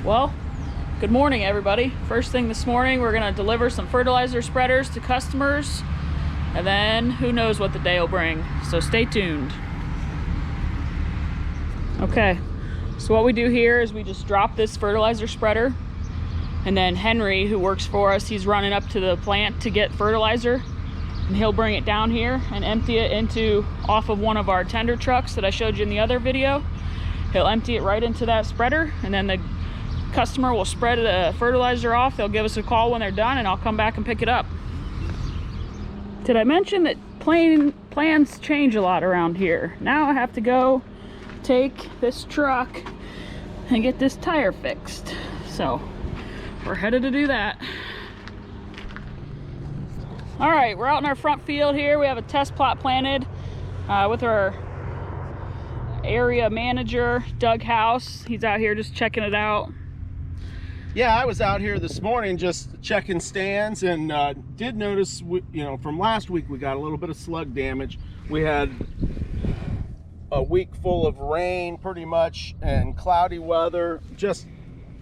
Well, good morning everybody. First thing this morning, we're gonna deliver some fertilizer spreaders to customers, and then who knows what the day will bring, so stay tuned. Okay, so what we do here is we just drop this fertilizer spreader, and then Henry, who works for us, he's running up to the plant to get fertilizer, and he'll bring it down here and empty it off of one of our tender trucks that I showed you in the other video. He'll empty it right into that spreader, and then the customer will spread the fertilizer off. They'll give us a call when they're done, and I'll come back and pick it up. Did I mention that plans change a lot around here? Now I have to go take this truck and get this tire fixed. So we're headed to do that. All right, we're out in our front field here. We have a test plot planted with our area manager, Doug House. He's out here just checking it out. Yeah, I was out here this morning just checking stands, and did notice, from last week we got a little bit of slug damage. We had a week full of rain pretty much and cloudy weather, just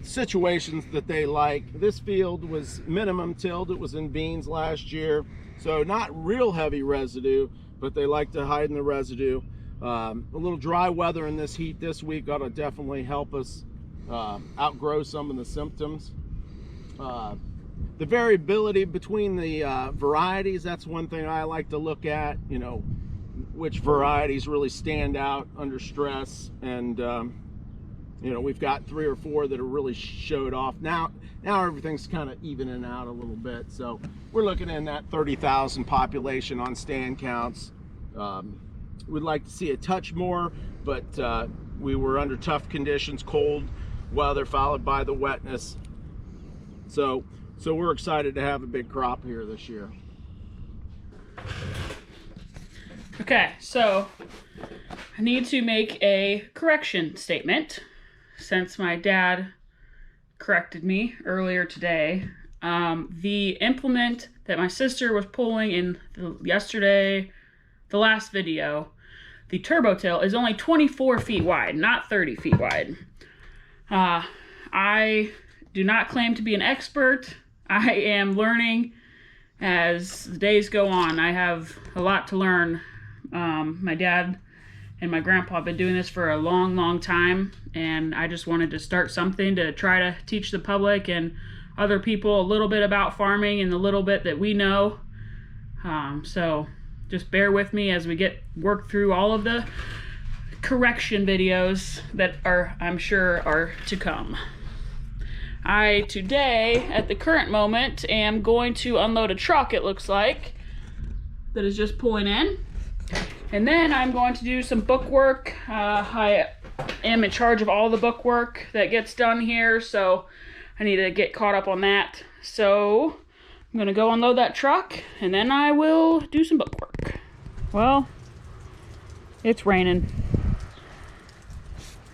situations that they like. This field was minimum tilled. It was in beans last year, so not real heavy residue, but they like to hide in the residue. A little dry weather in this heat this week ought to definitely help us outgrow some of the symptoms. The variability between the varieties, that's one thing I like to look at, which varieties really stand out under stress. And we've got 3 or 4 that are really showed off. Now everything's kind of evening out a little bit, so we're looking in that 30,000 population on stand counts. We'd like to see a touch more, but we were under tough conditions, cold weather followed by the wetness, so we're excited to have a big crop here this year. Okay, so I need to make a correction statement since my dad corrected me earlier today. The implement that my sister was pulling in the last video, the turbo till, is only 24 feet wide, not 30 feet wide. I do not claim to be an expert. I am learning as the days go on. I have a lot to learn. My dad and my grandpa have been doing this for a long time, and I just wanted to start something to try to teach the public and other people a little bit about farming and the little bit that we know. So just bear with me as we work through all of the correction videos that I'm sure are to come. I today, at the current moment, am going to unload a truck, it looks like, that is just pulling in. And then I'm going to do some book work. I am in charge of all the book work that gets done here, so I need to get caught up on that. So I'm gonna go unload that truck, and then I will do some book work. Well, it's raining.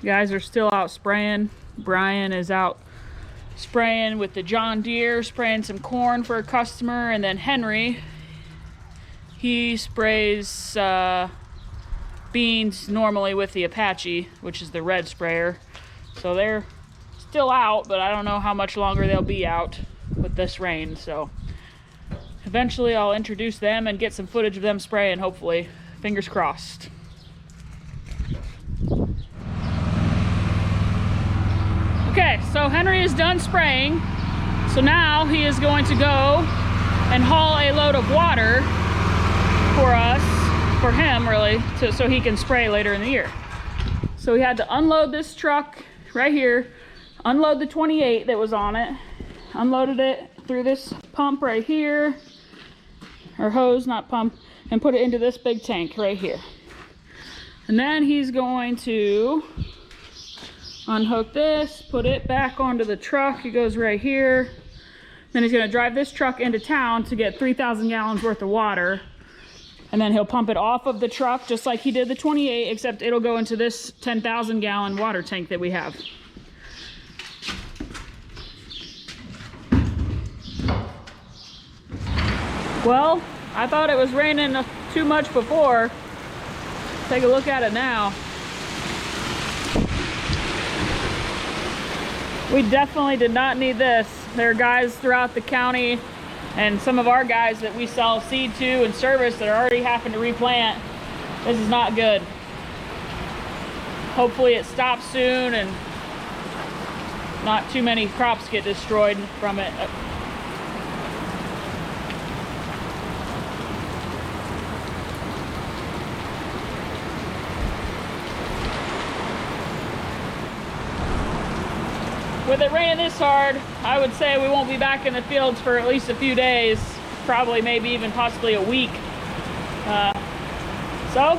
You guys are still out spraying. Brian is out spraying with the John Deere, spraying some corn for a customer, and then Henry, he sprays beans normally with the Apache, which is the red sprayer. So they're still out, but I don't know how much longer they'll be out with this rain. So eventually I'll introduce them and get some footage of them spraying, hopefully. Fingers crossed. Okay, so Henry is done spraying. So now he is going to go and haul a load of water for him really, so he can spray later in the year. So we had to unload this truck right here, unload the 28 that was on it, unloaded it through this pump right here, or hose, not pump, and put it into this big tank right here. And then he's going to unhook this, put it back onto the truck. It goes right here. Then he's gonna drive this truck into town to get 3,000 gallons worth of water. And then he'll pump it off of the truck just like he did the 28, except it'll go into this 10,000 gallon water tank that we have. Well, I thought it was raining too much before. Take a look at it now. We definitely did not need this. There are guys throughout the county and some of our guys that we sell seed to and service that are already having to replant. This is not good. Hopefully it stops soon and not too many crops get destroyed from it. With it raining this hard, I would say we won't be back in the fields for at least a few days, probably maybe even possibly a week. So,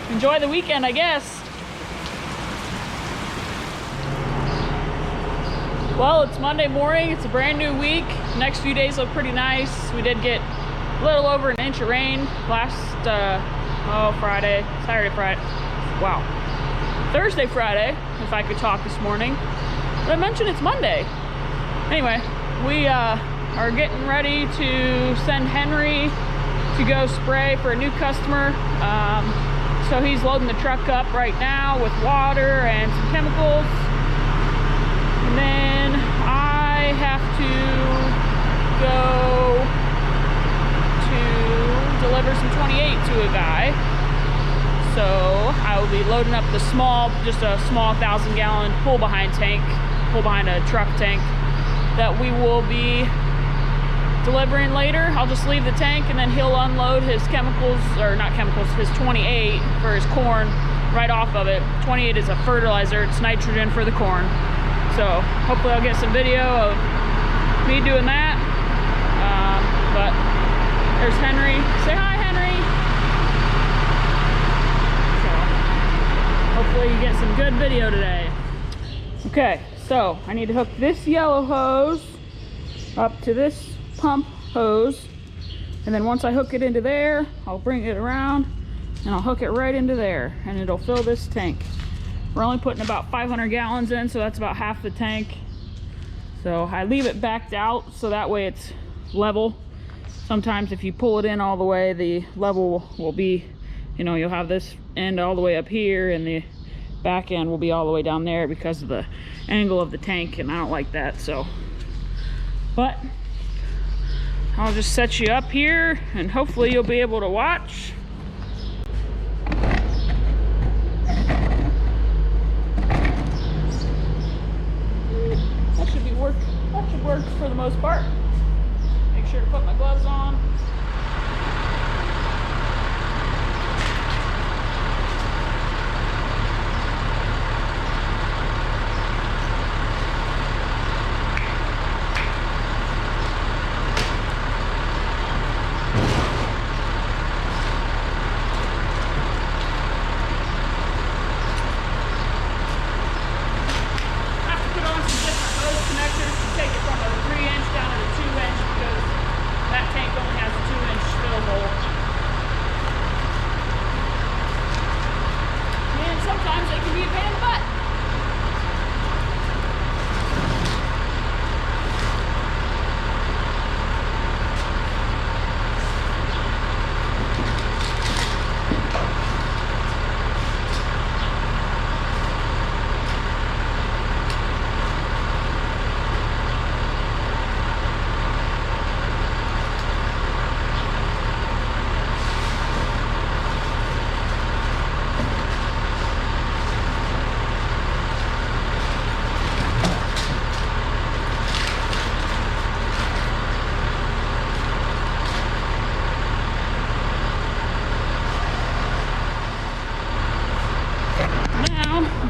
enjoy the weekend, I guess. Well, it's Monday morning, it's a brand new week. Next few days look pretty nice. We did get a little over an inch of rain last, Friday, Saturday, Friday, wow. Thursday, Friday, if I could talk this morning. But I mentioned it's Monday. Anyway, we are getting ready to send Henry to go spray for a new customer. So he's loading the truck up right now with water and some chemicals. And then I have to go to deliver some 28 to a guy. So I will be loading up the just a small 1,000-gallon pull behind a truck tank that we will be delivering later. I'll just leave the tank and then he'll unload his chemicals, or not chemicals, his 28 for his corn right off of it. 28 is a fertilizer, it's nitrogen for the corn. So hopefully I'll get some video of me doing that. But there's Henry. Say hi, Henry. So hopefully you get some good video today. Okay, so I need to hook this yellow hose up to this pump hose, and then once I hook it into there, I'll bring it around and I'll hook it right into there and it'll fill this tank. We're only putting about 500 gallons in, so that's about half the tank. So I leave it backed out so that way it's level. Sometimes if you pull it in all the way, the level will be, you'll have this end all the way up here and the back end will be all the way down there because of the angle of the tank, and I don't like that. So, but I'll just set you up here and hopefully you'll be able to watch. That should work for the most part. Make sure to put my gloves on.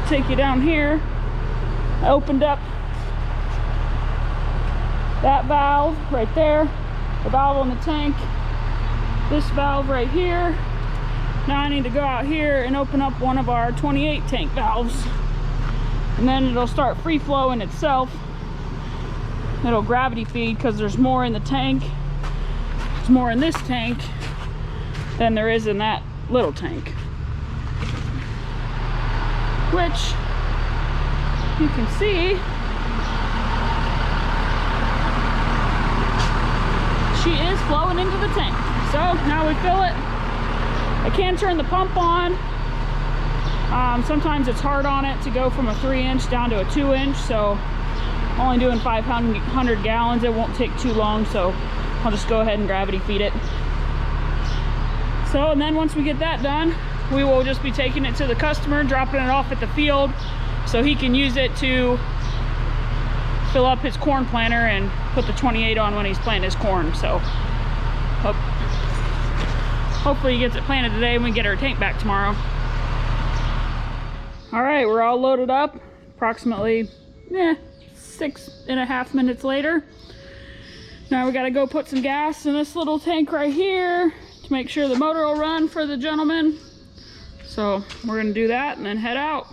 Take you down here. I opened up that valve right there, the valve on the tank, this valve right here. Now I need to go out here and open up one of our 28 tank valves, and then it'll start free flowing itself. It'll gravity feed because there's more in the tank. There's more in this tank than there is in that little tank, which you can see she is flowing into the tank. So now we fill it. I can turn the pump on. Sometimes it's hard on it to go from a 3-inch down to a 2-inch, so only doing 500 gallons. It won't take too long, so I'll just go ahead and gravity feed it. So, and then once we get that done, we will just be taking it to the customer, dropping it off at the field so he can use it to fill up his corn planter and put the 28 on when he's planting his corn. So hopefully he gets it planted today and we get our tank back tomorrow. All right, we're all loaded up. Approximately 6.5 minutes later. Now we gotta go put some gas in this little tank right here to make sure the motor will run for the gentleman. So we're gonna do that and then head out.